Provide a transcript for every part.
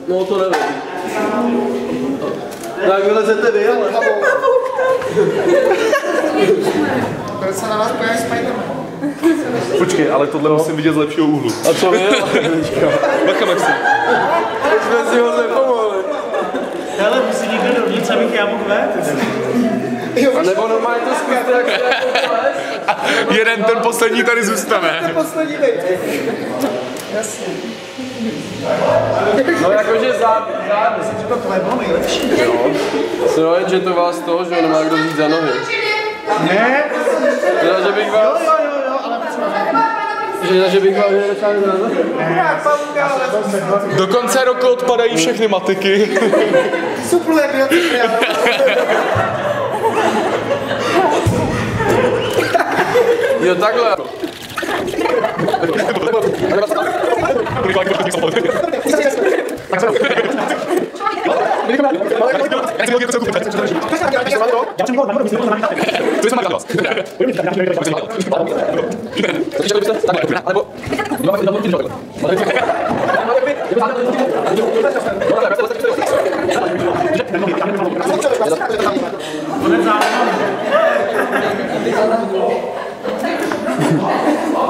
No to nevím. Tak vylezete vy, ale... Proč se na vás pojaví Spiderman? Počkej, ale tohle musím vidět z lepšího úhlu. A co vy? Bacha, Maxi. Jsme si moc nepomohli. Hele, musí někdo dovnitř, abych já mohl vést. A nebo normálně to zkuste, jak se jako les. Jeden ten poslední tady zůstane. Ten poslední dejte. Jasně. No jakože zády. Myslím, že to tvoje bylo nejlepší. No, jenže to vás toho, že nemá kdo vzít za nohy. Ne? Teda, že bych vás... Jo, ale Že bych vás nedočal za nohy. Do konce roku odpadají všechny matiky. Supluje biotypia. Jo, takhle.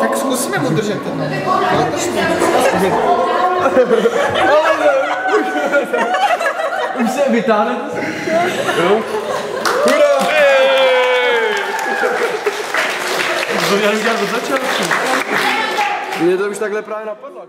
Tak zkusíme mu držet ten. Už se vytáhne. To já dělám od začátku. Mně to už takhle právě napadlo.